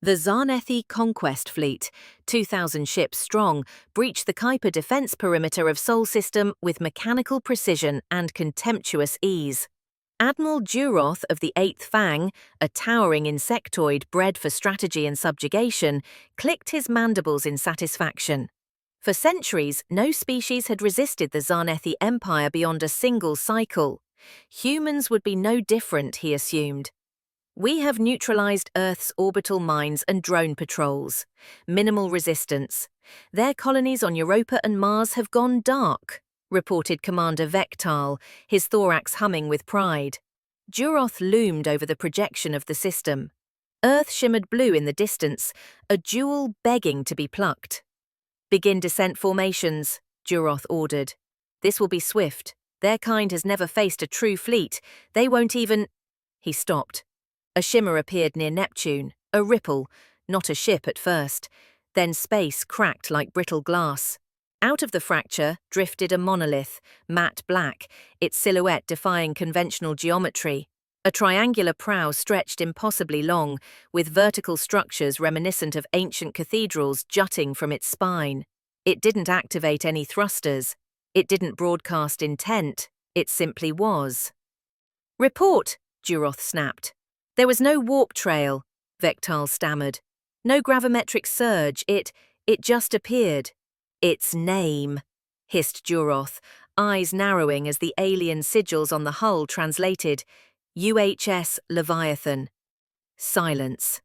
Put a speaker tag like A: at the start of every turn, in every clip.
A: The Zarnethi Conquest Fleet, 2,000 ships strong, breached the Kuiper defense perimeter of Sol system with mechanical precision and contemptuous ease. Admiral Duroth of the 8th Fang, a towering insectoid bred for strategy and subjugation, clicked his mandibles in satisfaction. For centuries, no species had resisted the Zarnethi Empire beyond a single cycle. Humans would be no different, he assumed. We have neutralized Earth's orbital mines and drone patrols. Minimal resistance. Their colonies on Europa and Mars have gone dark, reported Commander Vektal, his thorax humming with pride. Duroth loomed over the projection of the system. Earth shimmered blue in the distance, a jewel begging to be plucked. Begin descent formations, Duroth ordered. This will be swift. Their kind has never faced a true fleet. They won't even… He stopped. A shimmer appeared near Neptune, a ripple, not a ship at first. Then space cracked like brittle glass. Out of the fracture drifted a monolith, matte black, its silhouette defying conventional geometry. A triangular prow stretched impossibly long, with vertical structures reminiscent of ancient cathedrals jutting from its spine. It didn't activate any thrusters. It didn't broadcast intent. It simply was. "Report," Duroth snapped. There was no warp trail, Vektal stammered. No gravimetric surge, it just appeared. Its name, hissed Duroth, eyes narrowing as the alien sigils on the hull translated. UHS Leviathan. Silence.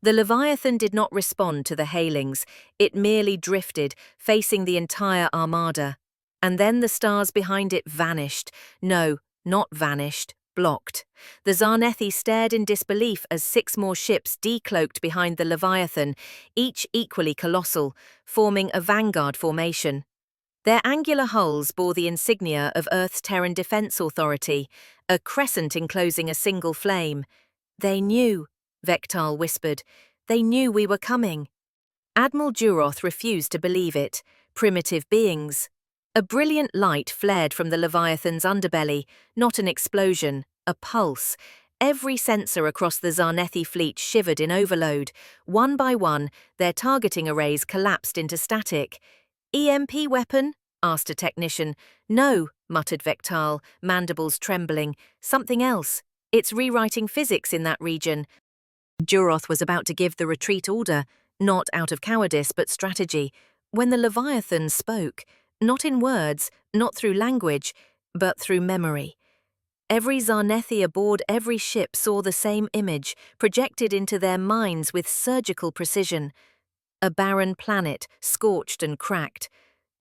A: The Leviathan did not respond to the hailings. It merely drifted, facing the entire Armada. And then the stars behind it vanished. No, not vanished. Blocked. The Zarnethi stared in disbelief as 6 more ships decloaked behind the Leviathan, each equally colossal, forming a vanguard formation. Their angular hulls bore the insignia of Earth's Terran Defense Authority, a crescent enclosing a single flame. They knew, Vektal whispered. They knew we were coming. Admiral Duroth refused to believe it. Primitive beings. A brilliant light flared from the Leviathan's underbelly, not an explosion, a pulse. Every sensor across the Zarnethi fleet shivered in overload. One by one, their targeting arrays collapsed into static. "EMP weapon?" asked a technician. "No," muttered Vektal, mandibles trembling. "Something else. It's rewriting physics in that region." Duroth was about to give the retreat order, not out of cowardice but strategy, when the Leviathan spoke. Not in words, not through language, but through memory. Every Zarnethi aboard every ship saw the same image, projected into their minds with surgical precision. A barren planet, scorched and cracked.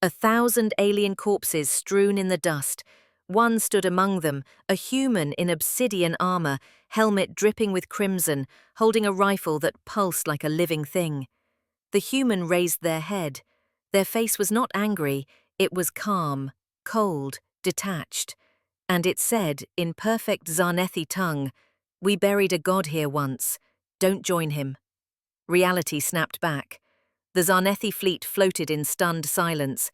A: 1,000 alien corpses strewn in the dust. One stood among them, a human in obsidian armor, helmet dripping with crimson, holding a rifle that pulsed like a living thing. The human raised their head. Their face was not angry. It was calm, cold, detached, and it said, in perfect Zarnethi tongue, "We buried a god here once. Don't join him." Reality snapped back. The Zarnethi fleet floated in stunned silence.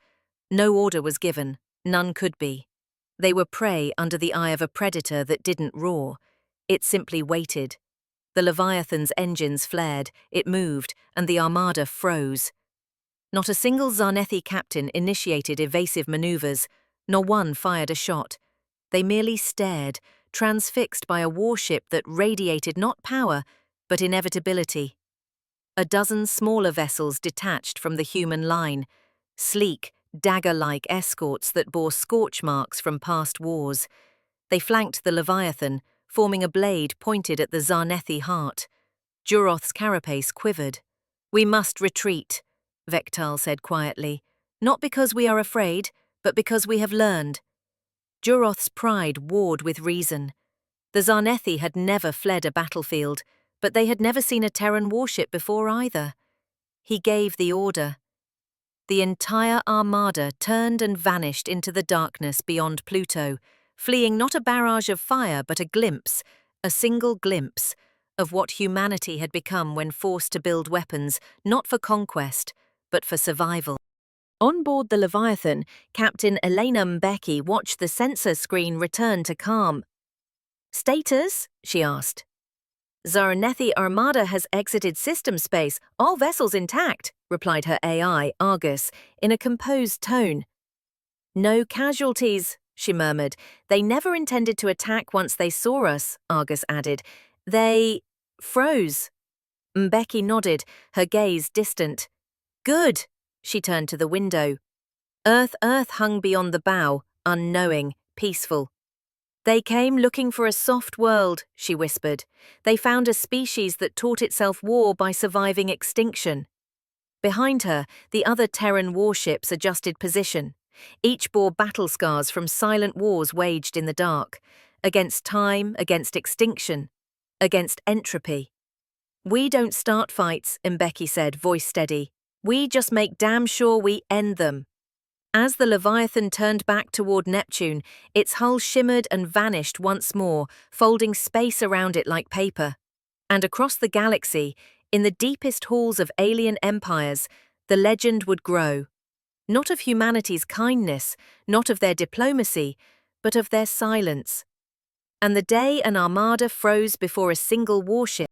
A: No order was given, none could be. They were prey under the eye of a predator that didn't roar. It simply waited. The Leviathan's engines flared, it moved, and the Armada froze. Not a single Zarnethi captain initiated evasive maneuvers, nor one fired a shot. They merely stared, transfixed by a warship that radiated not power, but inevitability. A dozen smaller vessels detached from the human line, sleek, dagger-like escorts that bore scorch marks from past wars. They flanked the Leviathan, forming a blade pointed at the Zarnethi heart. Duroth's carapace quivered. "We must retreat," Vektal said quietly. "Not because we are afraid, but because we have learned." Duroth's pride warred with reason. The Zarnethi had never fled a battlefield, but they had never seen a Terran warship before either. He gave the order. The entire Armada turned and vanished into the darkness beyond Pluto, fleeing not a barrage of fire but a glimpse, a single glimpse, of what humanity had become when forced to build weapons not for conquest, but for survival. On board the Leviathan, Captain Elena Mbeki watched the sensor screen return to calm. "Status?" she asked. Zaranethi Armada has exited system space, all vessels intact, replied her AI, Argus, in a composed tone. No casualties, she murmured. They never intended to attack once they saw us, Argus added. They froze. Mbeki nodded, her gaze distant. Good, she turned to the window. Earth hung beyond the bow, unknowing, peaceful. They came looking for a soft world, she whispered. They found a species that taught itself war by surviving extinction. Behind her, the other Terran warships adjusted position. Each bore battle scars from silent wars waged in the dark, against time, against extinction, against entropy. We don't start fights, Mbeki said, voice steady. We just make damn sure we end them. As the Leviathan turned back toward Neptune, its hull shimmered and vanished once more, folding space around it like paper. And across the galaxy, in the deepest halls of alien empires, the legend would grow. Not of humanity's kindness, not of their diplomacy, but of their silence. And the day an armada froze before a single warship